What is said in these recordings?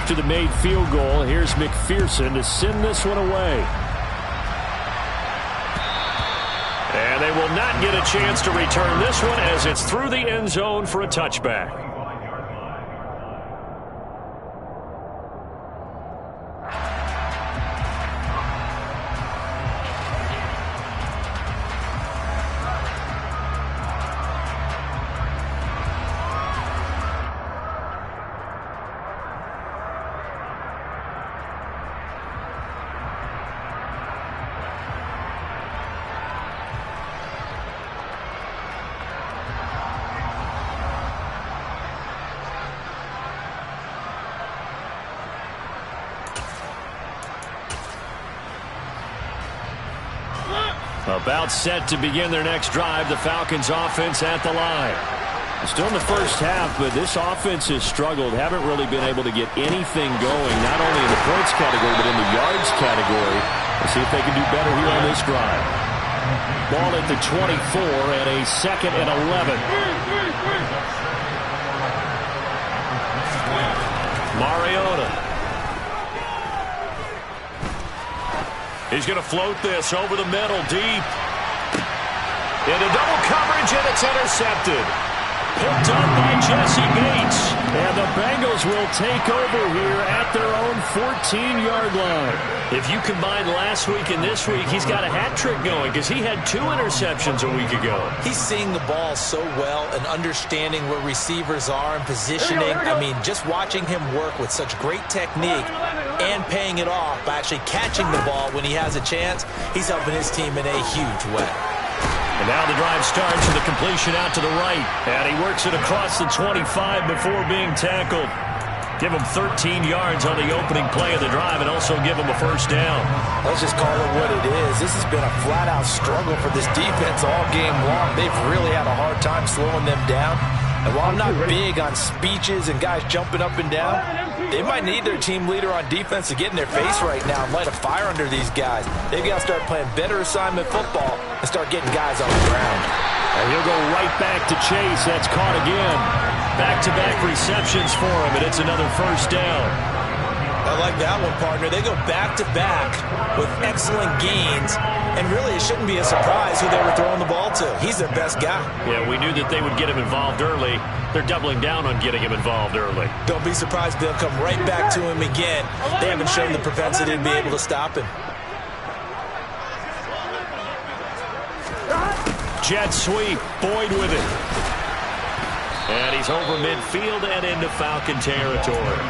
after the made field goal. Here's McPherson to send this one away. And they will not get a chance to return this one as it's through the end zone for a touchback. About set to begin their next drive. The Falcons offense at the line. Still in the first half, but this offense has struggled. Haven't really been able to get anything going, not only in the points category, but in the yards category. Let's see if they can do better here on this drive. Ball at the 24 and a 2nd and 11. Mariota. He's going to float this over the middle, deep. Into double coverage, and it's intercepted. Picked up by Jesse Bates. And the Bengals will take over here at their own 14-yard line. If you combine last week and this week, he's got a hat trick going because he had 2 interceptions a week ago. He's seeing the ball so well and understanding where receivers are and positioning. I mean, just watching him work with such great technique and paying it off by actually catching the ball when he has a chance, he's helping his team in a huge way. And now the drive starts with a completion out to the right. And he works it across the 25 before being tackled. Give him 13 yards on the opening play of the drive and also give him a first down. Let's just call it what it is. This has been a flat-out struggle for this defense all game long. They've really had a hard time slowing them down. And while I'm not big on speeches and guys jumping up and down, they might need their team leader on defense to get in their face right now and light a fire under these guys. They've got to start playing better assignment football and start getting guys on the ground. And he'll go right back to Chase. That's caught again. Back-to-back receptions for him, and it's another first down. I like that one, partner. They go back-to-back with excellent gains, and really it shouldn't be a surprise who they were throwing the ball to. He's their best guy. Yeah, we knew that they would get him involved early. They're doubling down on getting him involved early. Don't be surprised they'll come right back to him again. They haven't shown the propensity to be able to stop him. Jet sweep, Boyd with it. And he's over midfield and into Falcon territory.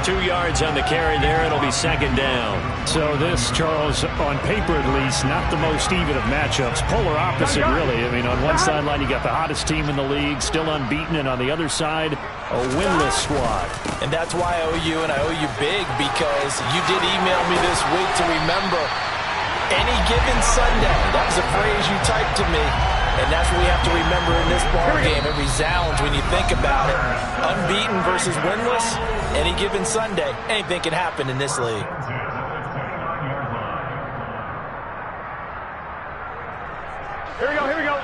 2 yards on the carry there. It'll be second down. So this, Charles, on paper at least, not the most even of matchups. Polar opposite, really. I mean, on one sideline, you got the hottest team in the league, still unbeaten, and on the other side, a winless squad. And that's why I owe you, and I owe you big, because you did email me this week to remember any given Sunday. That was a phrase you typed to me. And that's what we have to remember in this ball game. It resounds when you think about it. Unbeaten versus winless, any given Sunday, anything can happen in this league. Here we go, here we go.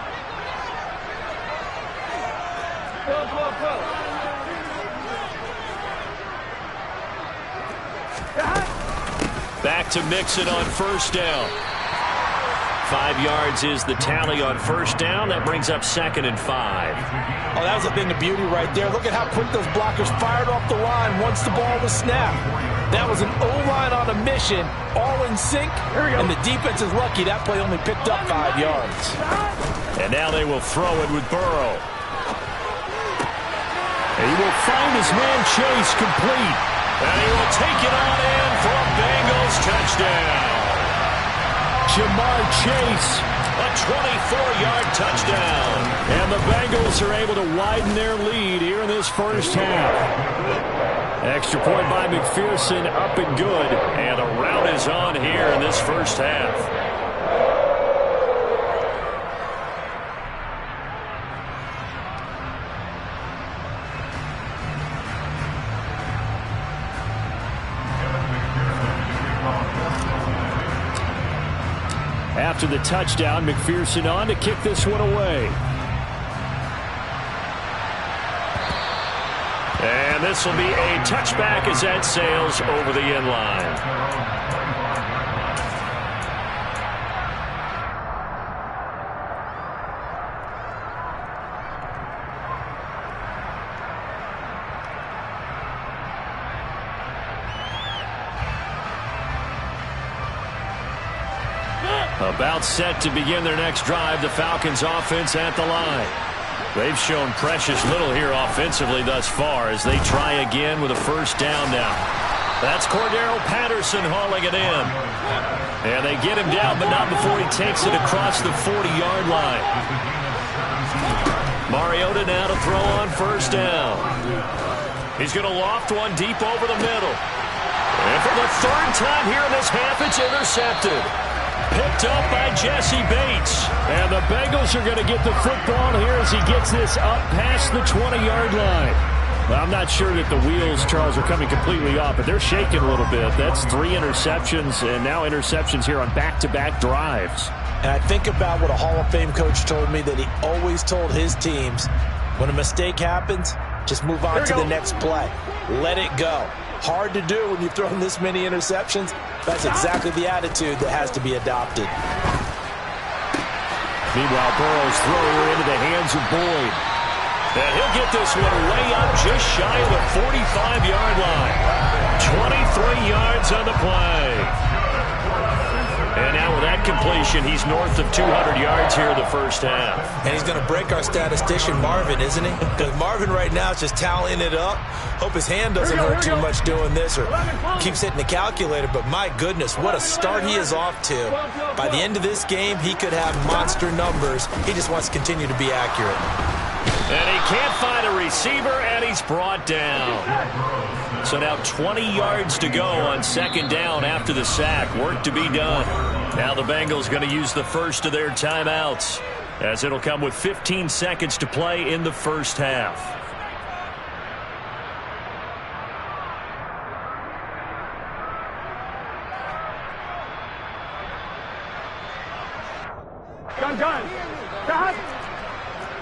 Back to Mixon on first down. 5 yards is the tally on first down. That brings up 2nd and 5. Oh, that was a thing of beauty right there. Look at how quick those blockers fired off the line once the ball was snapped. That was an O-line on a mission, all in sync, and the defense is lucky that play only picked up 5 yards. And now they will throw it with Burrow. He will find his man Chase complete. And he will take it on in for a Bengals touchdown. Jamar Chase, a 24-yard touchdown. And the Bengals are able to widen their lead here in this first half. Extra point by McPherson, up and good. And the rout is on here in this first half. After the touchdown, McPherson on to kick this one away. And this will be a touchback as that sails over the end line. About set to begin their next drive, the Falcons offense at the line. They've shown precious little here offensively thus far as they try again with a first down now. That's Cordero Patterson hauling it in. And they get him down, but not before he takes it across the 40-yard line. Mariota now to throw on first down. He's going to loft one deep over the middle. And for the third time here in this half, it's intercepted. Picked up by Jesse Bates. And the Bengals are going to get the football here as he gets this up past the 20-yard line. Well, I'm not sure that the wheels, Charles, are coming completely off, but they're shaking a little bit. That's 3 interceptions, and now interceptions here on back-to-back drives. And I think about what a Hall of Fame coach told me that he always told his teams, when a mistake happens, just move on to the next play. Let it go. Hard to do when you've thrown this many interceptions. That's exactly the attitude that has to be adopted. Meanwhile, Burrow's throwing her into the hands of Boyd. And he'll get this one way up just shy of the 45-yard line. 23 yards on the play. And now with that completion, he's north of 200 yards here in the first half. And he's going to break our statistician, Marvin, isn't he? Because Marvin right now is just tallying it up. Hope his hand doesn't hurt too much doing this or keeps hitting the calculator. But my goodness, what a start he is off to. By the end of this game, he could have monster numbers. He just wants to continue to be accurate. And he can't find a receiver, and he's brought down. So now 20 yards to go on second down after the sack. Work to be done. Now the Bengals going to use the first of their timeouts, as it'll come with 15 seconds to play in the first half. Gun.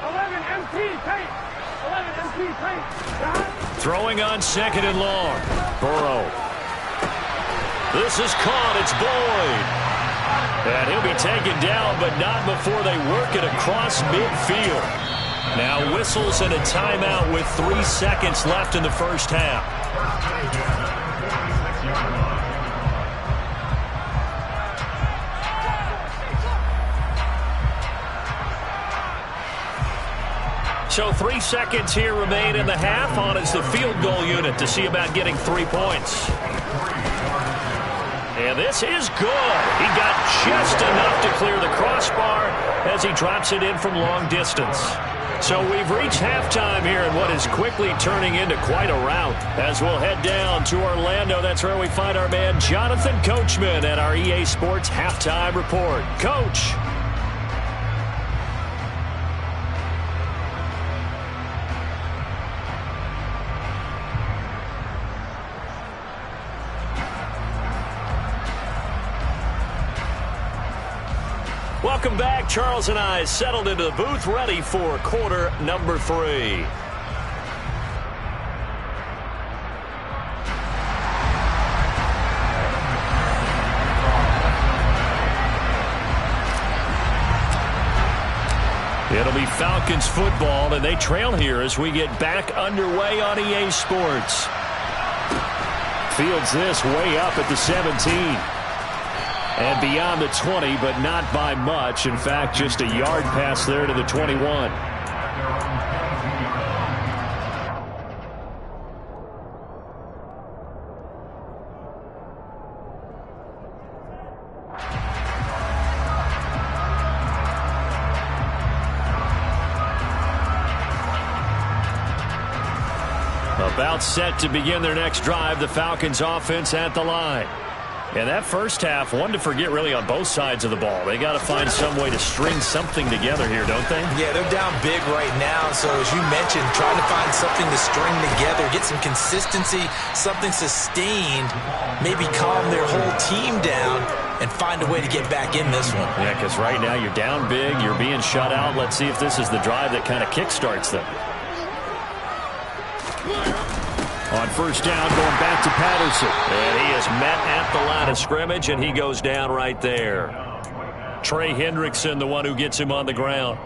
11 MT tape. 11 MT tape. Throwing on second and long. Burrow. This is caught. It's Boyd. And he'll be taken down, but not before they work it across midfield. Now whistles and a timeout with 3 seconds left in the first half. So 3 seconds here remain in the half. On is the field goal unit to see about getting 3 points. And this is good. He got just enough to clear the crossbar as he drops it in from long distance. So we've reached halftime here in what is quickly turning into quite a rout. As we'll head down to Orlando, that's where we find our man Jonathan Coachman at our EA Sports Halftime Report. Coach. Welcome back. Charles and I settled into the booth, ready for quarter number 3. It'll be Falcons football, and they trail here as we get back underway on EA Sports. Fields this way up at the 17. And beyond the 20, but not by much. In fact, just a yard pass there to the 21. About set to begin their next drive, the Falcons offense at the line. And that first half, one to forget really on both sides of the ball. They got to find some way to string something together here, don't they? Yeah, they're down big right now. So as you mentioned, trying to find something to string together, get some consistency, something sustained, maybe calm their whole team down and find a way to get back in this one. Yeah, because right now you're down big, you're being shut out. Let's see if this is the drive that kind of kickstarts them. On first down, going back to Patterson. And he is met at the line of scrimmage, and he goes down right there. Trey Hendrickson, the one who gets him on the ground.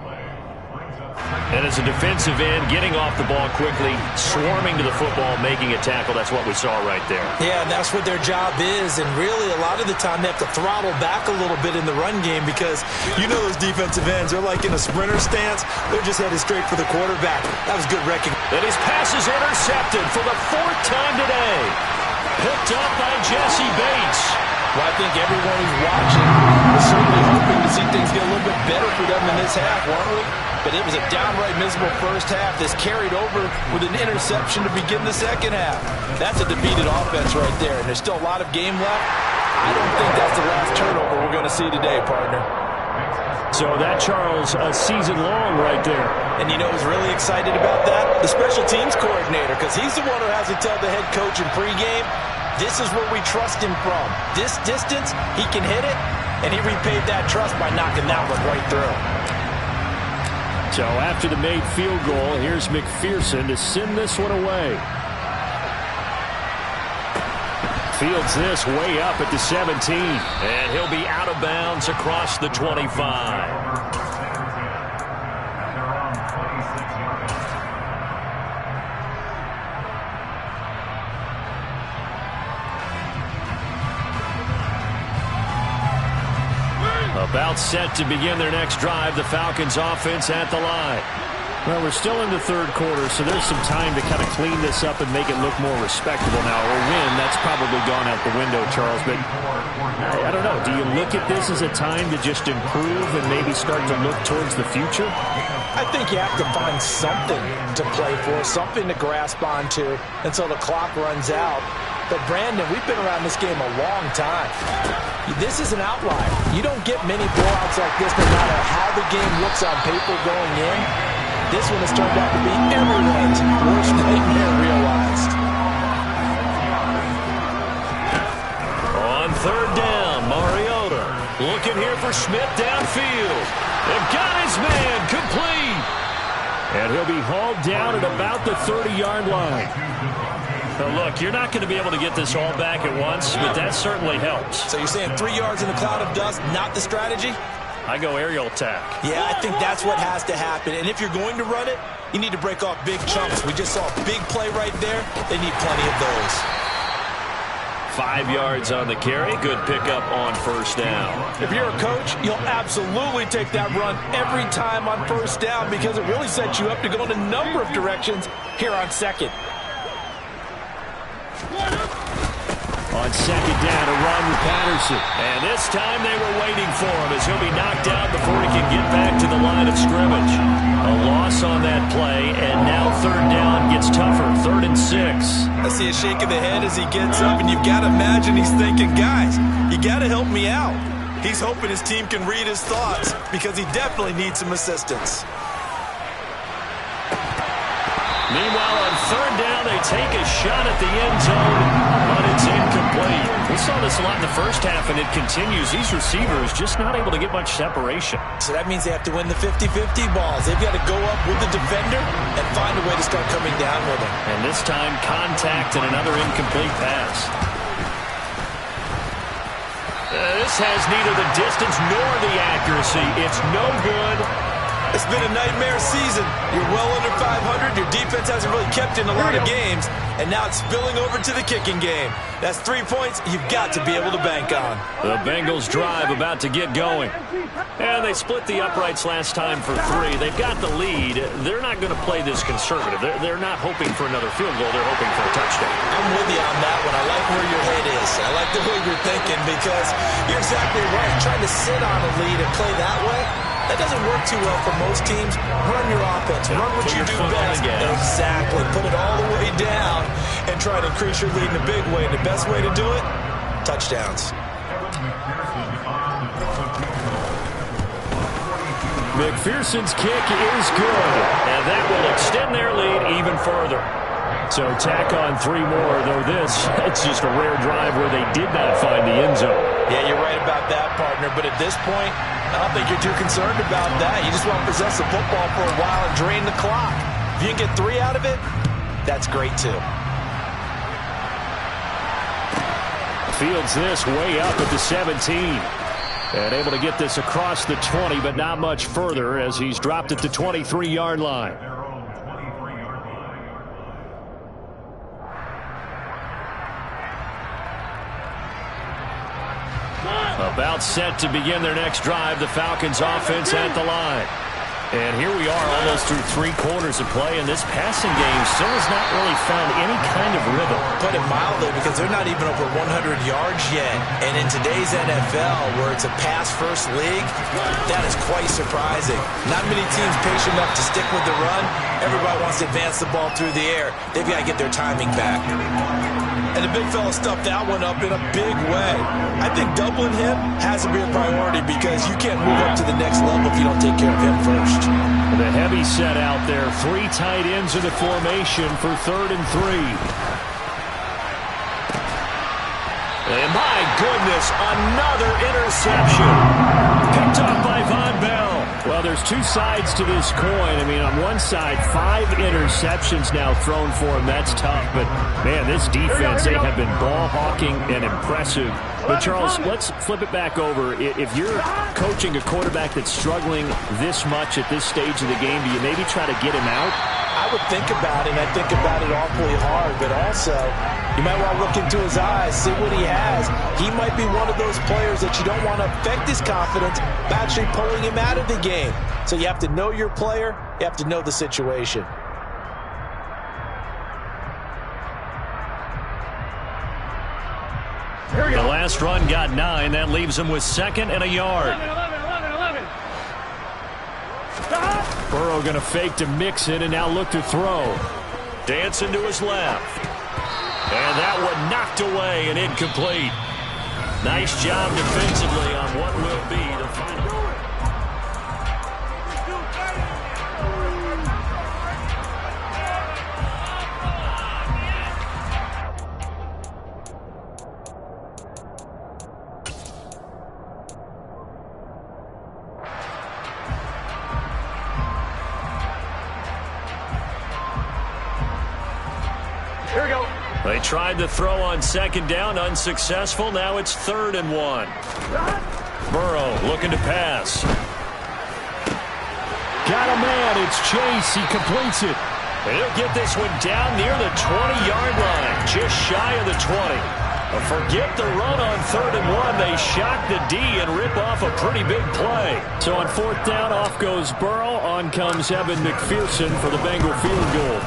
And as a defensive end, getting off the ball quickly, swarming to the football, making a tackle. That's what we saw right there. Yeah, and that's what their job is. And really, a lot of the time, they have to throttle back a little bit in the run game because you know those defensive ends, they're like in a sprinter stance. They're just headed straight for the quarterback. That was good recognition. And his pass is intercepted for the 4th time today. Picked up by Jesse Bates. Well, I think everyone who's watching was certainly hoping to see things get a little bit better for them in this half, weren't we? But it was a downright miserable first half. This carried over with an interception to begin the second half. That's a defeated offense right there, and there's still a lot of game left. I don't think that's the last turnover we're going to see today, partner. So that, Charles, a season long right there. And you know who's really excited about that? The special teams coordinator, because he's the one who has to tell the head coach in pregame, this is where we trust him from. This distance, he can hit it, and he repaid that trust by knocking that one right through. So after the made field goal, here's McPherson to send this one away. Fields this way up at the 17. And he'll be out of bounds across the 25. About set to begin their next drive, the Falcons offense at the line. Well, we're still in the third quarter, so there's some time to kind of clean this up and make it look more respectable now. A win, that's probably gone out the window, Charles, but I don't know. Do you look at this as a time to just improve and maybe start to look towards the future? I think you have to find something to play for, something to grasp onto until the clock runs out. But, Brandon, we've been around this game a long time. This is an outlier. You don't get many blowouts like this no matter how the game looks on paper going in. This one has turned out to be everyone's worst nightmare realized. On third down, Mariota looking here for Smith downfield. They've got his man complete. And he'll be hauled down at about the 30-yard line. Look, you're not going to be able to get this all back at once, but that certainly helps. So you're saying 3 yards in a cloud of dust, not the strategy? I go aerial attack. Yeah, I think that's what has to happen. And if you're going to run it, you need to break off big chunks. We just saw a big play right there. They need plenty of those. 5 yards on the carry. Good pickup on first down. If you're a coach, you'll absolutely take that run every time on first down because it really sets you up to go in a number of directions here on second. On second down, a run with Patterson. And this time they were waiting for him as he'll be knocked down before he can get back to the line of scrimmage. A loss on that play, and now third down gets tougher. 3rd and 6. I see a shake of the head as he gets up, and you've got to imagine he's thinking, guys, you got to help me out. He's hoping his team can read his thoughts because he definitely needs some assistance. Meanwhile, on third down, they take a shot at the end zone, but it's incomplete. We saw this a lot in the first half, and it continues. These receivers just not able to get much separation. So that means they have to win the 50-50 balls. They've got to go up with the defender and find a way to start coming down with him. And this time, contact and another incomplete pass. This has neither the distance nor the accuracy. It's no good. It's been a nightmare season. You're well under 500. Your defense hasn't really kept in a lot of games. And now it's spilling over to the kicking game. That's 3 points you've got to be able to bank on. The Bengals drive about to get going. And they split the uprights last time for 3. They've got the lead. They're not going to play this conservative. They're not hoping for another field goal. They're hoping for a touchdown. I'm with you on that one. I like where your head is. I like the way you're thinking because you're exactly right. Trying to sit on a lead and play that way, that doesn't work too well for most teams. Run your offense. Run what you do best. Exactly. Put it all the way down and try to increase your lead in a big way. And the best way to do it, touchdowns. McPherson's kick is good. And that will extend their lead even further. So tack on 3 more, though it's just a rare drive where they did not find the end zone. Yeah, you're right about that, partner. But at this point, I don't think you're too concerned about that. You just want to possess the football for a while and drain the clock. If you can get 3 out of it, that's great too. fields this way up at the 17. And able to get this across the 20, but not much further as he's dropped at the 23-yard line. About set to begin their next drive. The Falcons offense at the line. And here we are almost through 3 quarters of play, and this passing game still has not really found any kind of rhythm. Put it mildly, because they're not even over 100 yards yet. And in today's NFL, where it's a pass-first league, that is quite surprising. Not many teams patient enough to stick with the run. Everybody wants to advance the ball through the air. They've got to get their timing back. And the big fella stuffed that one up in a big way. I think doubling him has to be a priority because you can't move up to the next level if you don't take care of him first. The heavy set out there. 3 tight ends in the formation for 3rd and 3. And my goodness, another interception. Picked off by Von Bell. Well, there's 2 sides to this coin. I mean, on one side, 5 interceptions now thrown for him. That's tough. But, man, this defense, they have been ball hawking and impressive. But, Charles, let's flip it back over. If you're coaching a quarterback that's struggling this much at this stage of the game, do you maybe try to get him out? I would think about it, and I think about it awfully hard. But also, you might want to look into his eyes, see what he has. He might be one of those players that you don't want to affect his confidence by actually pulling him out of the game. So you have to know your player. You have to know the situation. The last run got 9. That leaves him with 2nd and a yard. 11. Burrow going to fake to Mixon and now look to throw. Dancing to his left. And that one knocked away and incomplete. Nice job defensively on what will be the final. Here we go. They tried to throw on 2nd down, unsuccessful. Now it's 3rd and 1. Burrow looking to pass. Got a man. It's Chase. He completes it. And he'll get this one down near the 20-yard line, just shy of the 20. Forget the run on 3rd and 1. They shock the D and rip off a pretty big play. So on 4th down, off goes Burrow. On comes Evan McPherson for the Bengal field goal.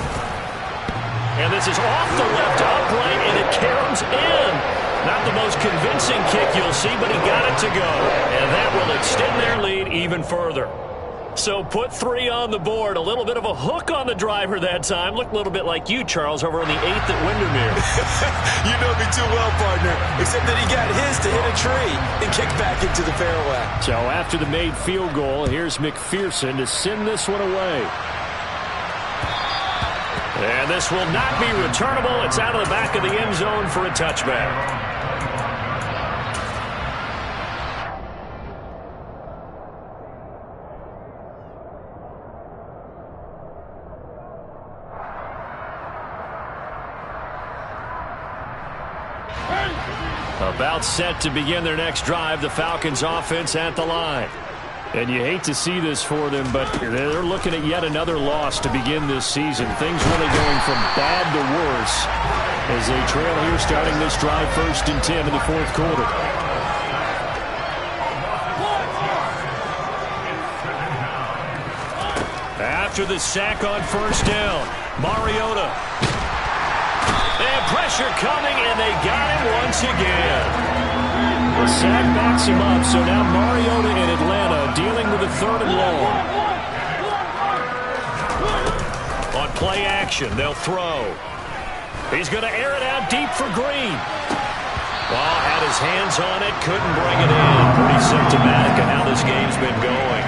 And this is off the left upright, and it caroms in. Not the most convincing kick you'll see, but he got it to go. And that will extend their lead even further. So put 3 on the board. A little bit of a hook on the driver that time. Looked a little bit like you, Charles, over on the 8th at Windermere. You know me too well, partner. Except that he got his to hit a tree and kick back into the fairway. So after the made field goal, here's McPherson to send this one away. And this will not be returnable. It's out of the back of the end zone for a touchback. About set to begin their next drive, the Falcons offense at the line. And you hate to see this for them, but they're looking at yet another loss to begin this season. Things really going from bad to worse as they trail here starting this drive 1st and 10 in the 4th quarter. After the sack on 1st down, Mariota. And pressure coming, and they got him once again. The sack backs him up, so now Mariota in Atlanta dealing with a 3rd and long. On play action, they'll throw. He's going to air it out deep for Green. Well, had his hands on it, couldn't bring it in. Pretty symptomatic of how this game's been going.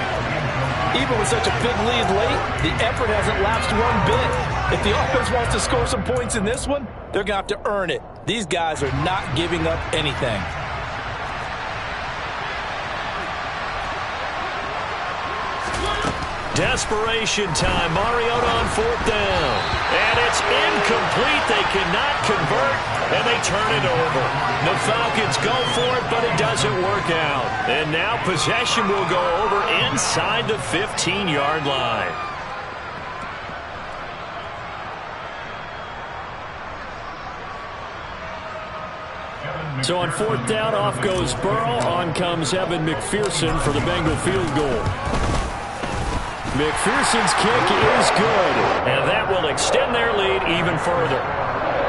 Even with such a big lead late, the effort hasn't lapsed one bit. If the offense wants to score some points in this one, they're going to have to earn it. These guys are not giving up anything. Desperation time. Mariota on 4th down. And it's incomplete. They cannot convert, and they turn it over. The Falcons go for it, but it doesn't work out. And now possession will go over inside the 15-yard line. So on 4th down, off goes Burrow. On comes Evan McPherson for the Bengal field goal. McPherson's kick is good, and that will extend their lead even further.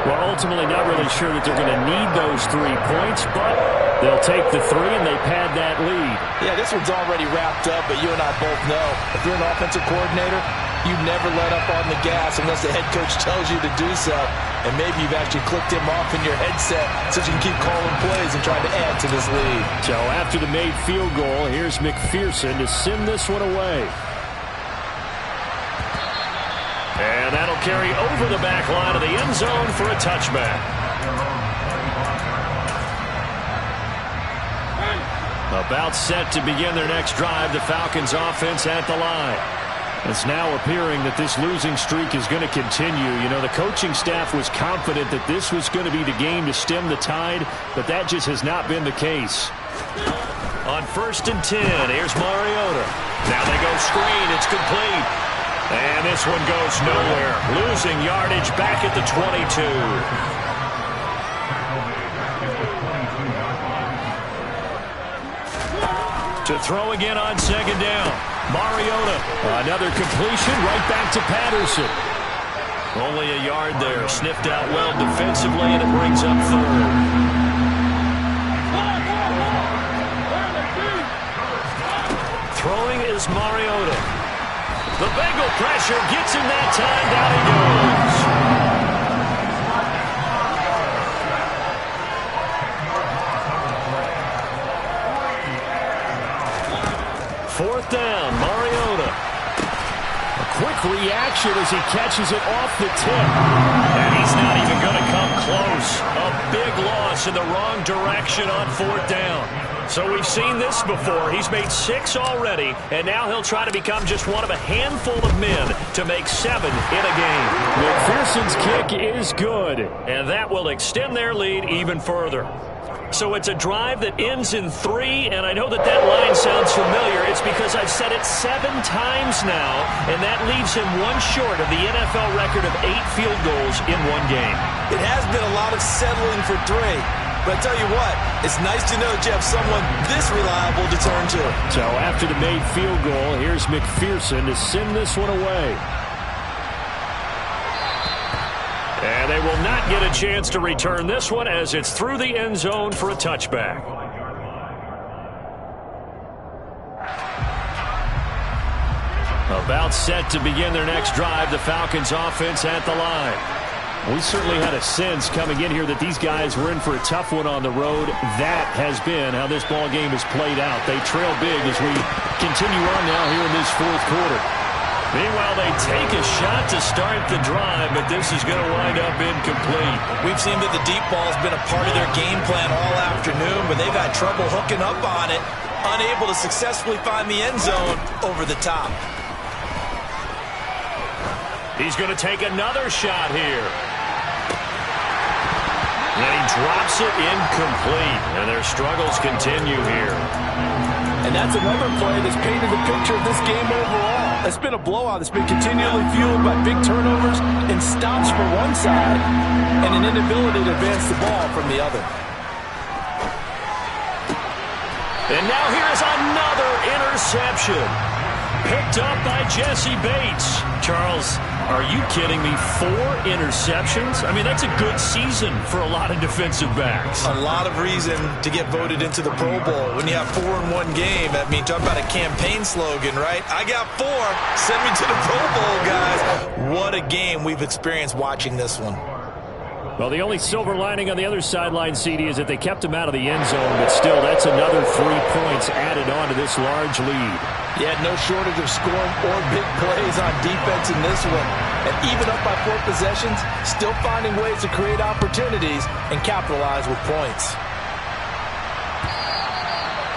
Well, ultimately not really sure that they're going to need those 3 points, but they'll take the 3 and they pad that lead. Yeah, this one's already wrapped up, but you and I both know if you're an offensive coordinator, you never let up on the gas unless the head coach tells you to do so. And maybe you've actually clicked him off in your headset so you can keep calling plays and trying to add to this lead. So after the made field goal, here's McPherson to send this one away. And that'll carry over the back line of the end zone for a touchback. About set to begin their next drive, the Falcons offense at the line. It's now appearing that this losing streak is going to continue. You know, the coaching staff was confident that this was going to be the game to stem the tide, but that just has not been the case. On 1st and 10, here's Mariota. Now they go screen. It's complete. And this one goes nowhere. Losing yardage back at the 22. To throw again on 2nd down. Mariota. Another completion right back to Patterson. Only a yard there. Sniffed out well defensively, and it brings up 3rd. Throwing is Mariota. The Bengal pressure gets him that time. Down he goes. 4th down, Mariota. A quick reaction as he catches it off the tip. And he's not even going to come close. A big loss in the wrong direction on 4th down. So we've seen this before. He's made 6 already, and now he'll try to become just one of a handful of men to make 7 in a game. McPherson's kick is good, and that will extend their lead even further. So it's a drive that ends in 3, and I know that line sounds familiar. It's because I've said it 7 times now, and that leaves him 1 short of the NFL record of 8 field goals in 1 game. It has been a lot of settling for 3. But I tell you what, it's nice to know that you have someone this reliable to turn to. So after the made field goal, here's McPherson to send this one away. And they will not get a chance to return this one as it's through the end zone for a touchback. About set to begin their next drive, the Falcons offense at the line. We certainly had a sense coming in here that these guys were in for a tough one on the road. That has been how this ball game has played out. They trail big as we continue on now here in this 4th quarter. Meanwhile, they take a shot to start the drive, but this is going to wind up incomplete. We've seen that the deep ball has been a part of their game plan all afternoon, but they've had trouble hooking up on it, unable to successfully find the end zone over the top. He's going to take another shot here. And he drops it incomplete, and their struggles continue here. And that's another play that's painted the picture of this game overall. It's been a blowout that's been continually fueled by big turnovers and stops for one side and an inability to advance the ball from the other. And now here's another interception. Picked up by Jesse Bates. Charles, are you kidding me? 4 interceptions? I mean, that's a good season for a lot of defensive backs. A lot of reason to get voted into the Pro Bowl. When you have 4 in one game, I mean, talk about a campaign slogan, right? I got 4. Send me to the Pro Bowl, guys. What a game we've experienced watching this one. Well, the only silver lining on the other sideline, CD, is that they kept him out of the end zone, but still, that's another 3 points added on to this large lead. Yeah, no shortage of scoring or big plays on defense in this one. And even up by 4 possessions, still finding ways to create opportunities and capitalize with points.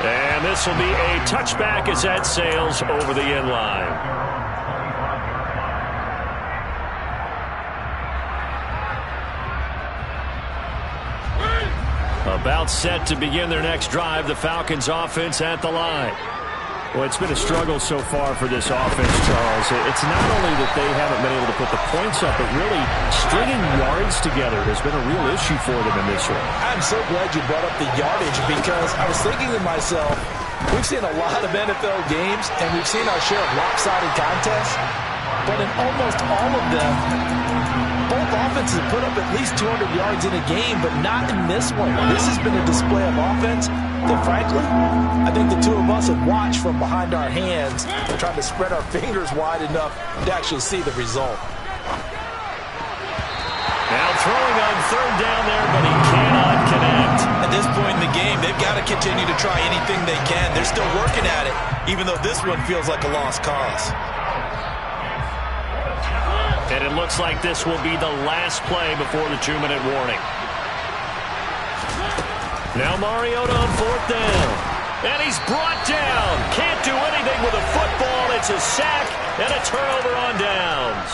And this will be a touchback as that sails over the end line. About set to begin their next drive, the Falcons offense at the line. Well, it's been a struggle so far for this offense, Charles. It's not only that they haven't been able to put the points up, but really stringing yards together has been a real issue for them in this one. I'm so glad you brought up the yardage because I was thinking to myself, we've seen a lot of NFL games and we've seen our share of lopsided contests, but in almost all of them, both offenses have put up at least 200 yards in a game, but not in this one. This has been a display of offense that, frankly, I think the two of us have watched from behind our hands, trying to spread our fingers wide enough to actually see the result. Now throwing on third down there, but he cannot connect. At this point in the game, they've got to continue to try anything they can. They're still working at it, even though this one feels like a lost cause. And it looks like this will be the last play before the 2-minute warning. Now Mariota on fourth down. And he's brought down. Can't do anything with a football. It's a sack and a turnover on downs.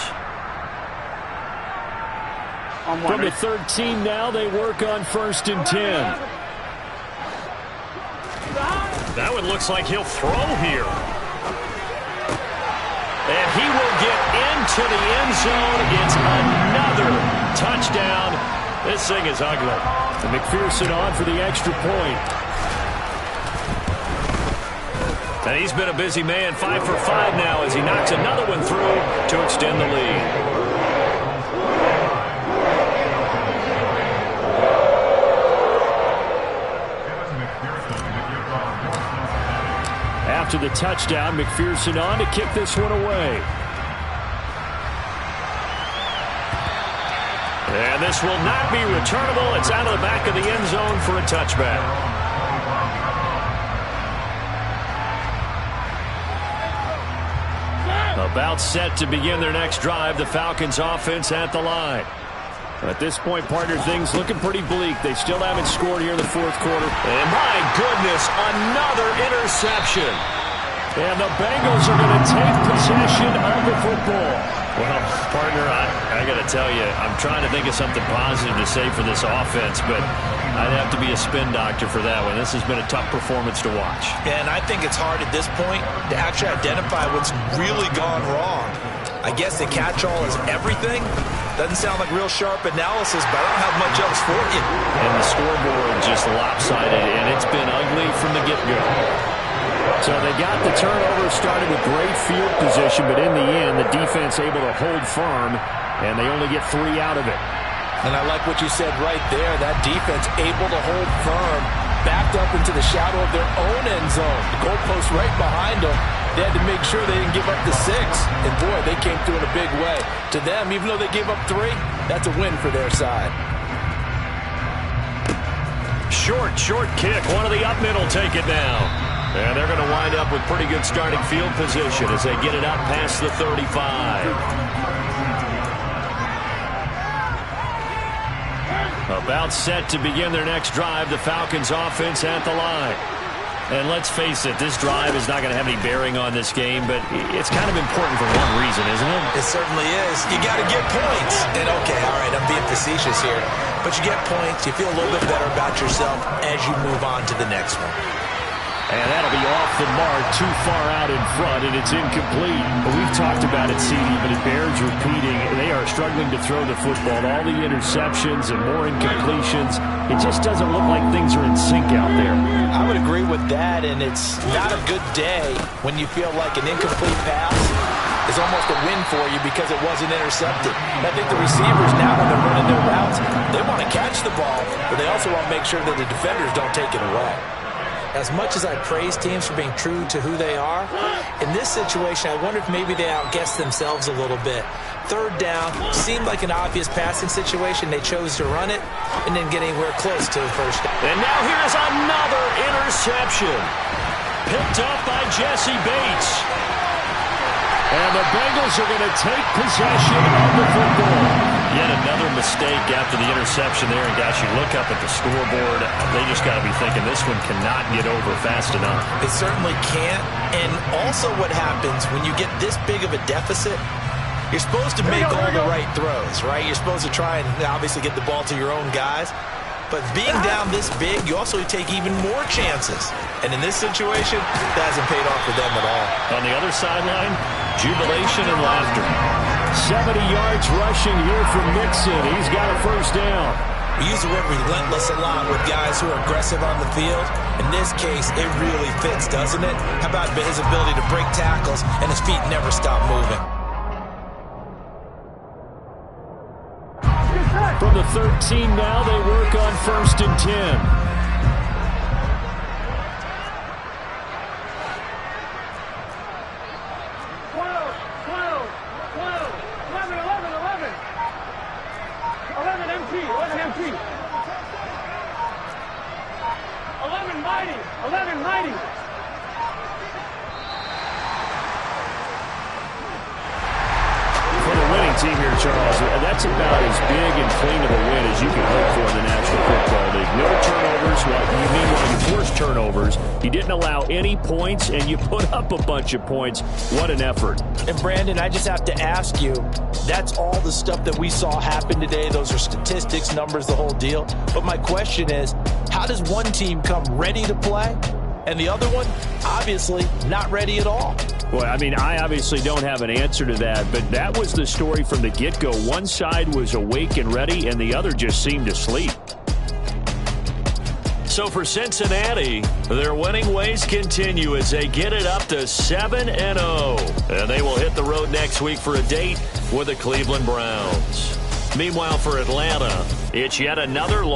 From the 13 now, they work on 1st and 10. That one looks like he'll throw here. And he will get into the end zone. It's another touchdown. This thing is ugly. And McPherson on for the extra point. And he's been a busy man, 5 for 5 now as he knocks another one through to extend the lead. After the touchdown, McPherson on to kick this one away. And this will not be returnable. It's out of the back of the end zone for a touchback. About set to begin their next drive, the Falcons offense at the line. At this point, partner, things looking pretty bleak. They still haven't scored here in the fourth quarter. And my goodness, another interception. And the Bengals are going to take possession of the football. Well, partner, I got to tell you, I'm trying to think of something positive to say for this offense, but I'd have to be a spin doctor for that one. This has been a tough performance to watch. And I think it's hard at this point to actually identify what's really gone wrong. I guess the catch-all is everything. Doesn't sound like real sharp analysis, but I don't have much else for you. And the scoreboard just lopsided, and it's been ugly from the get-go. So they got the turnover, started with great field position, but in the end, the defense able to hold firm, and they only get 3 out of it. And I like what you said right there. That defense able to hold firm, backed up into the shadow of their own end zone. The goalpost right behind them. They had to make sure they didn't give up the 6. And, boy, they came through in a big way. To them, even though they gave up 3, that's a win for their side. Short kick. One of the up middle take it now. And they're going to wind up with pretty good starting field position as they get it up past the 35. About set to begin their next drive, the Falcons offense at the line. And let's face it, this drive is not going to have any bearing on this game, but it's kind of important for one reason, isn't it? It certainly is. You got to get points. And, okay, all right, I'm being facetious here. But you get points, you feel a little bit better about yourself as you move on to the next one. And that'll be off the mark, too far out in front, and it's incomplete. But we've talked about it, CD, but it bears repeating. They are struggling to throw the football. All the interceptions and more incompletions. It just doesn't look like things are in sync out there. I would agree with that, and it's not a good day when you feel like an incomplete pass is almost a win for you because it wasn't intercepted. I think the receivers now, when they're running their routes, they want to catch the ball, but they also want to make sure that the defenders don't take it away. As much as I praise teams for being true to who they are, in this situation, I wonder if maybe they outguessed themselves a little bit. Third down seemed like an obvious passing situation. They chose to run it and didn't get anywhere close to the first down. And now here's another interception. Picked up by Jesse Bates. And the Bengals are going to take possession of the football. Yet another mistake after the interception there. And, gosh, you look up at the scoreboard. They just got to be thinking this one cannot get over fast enough. It certainly can't. And also what happens when you get this big of a deficit, you're supposed to make all the right throws, right? You're supposed to try and obviously get the ball to your own guys. But being down this big, you also take even more chances. And in this situation, that hasn't paid off for them at all. On the other sideline, jubilation and laughter. 70 yards rushing here from Mixon. He's got a first down. We use the word relentless a lot with guys who are aggressive on the field. In this case, it really fits, doesn't it? How about his ability to break tackles and his feet never stop moving? From the 13 now, they work on 1st and 10. Team here, Charles. That's about as big and clean of a win as you can hope for in the National Football League. No turnovers. Meanwhile, you forced turnovers. You didn't allow any points, and you put up a bunch of points. What an effort. And, Brandon, I just have to ask you, that's all the stuff that we saw happen today. Those are statistics, numbers, the whole deal. But my question is, how does one team come ready to play, and the other one, obviously, not ready at all? Well, I mean, I obviously don't have an answer to that, but that was the story from the get-go. One side was awake and ready, and the other just seemed asleep. So for Cincinnati, their winning ways continue as they get it up to 7-0. And they will hit the road next week for a date with the Cleveland Browns. Meanwhile, for Atlanta, it's yet another loss.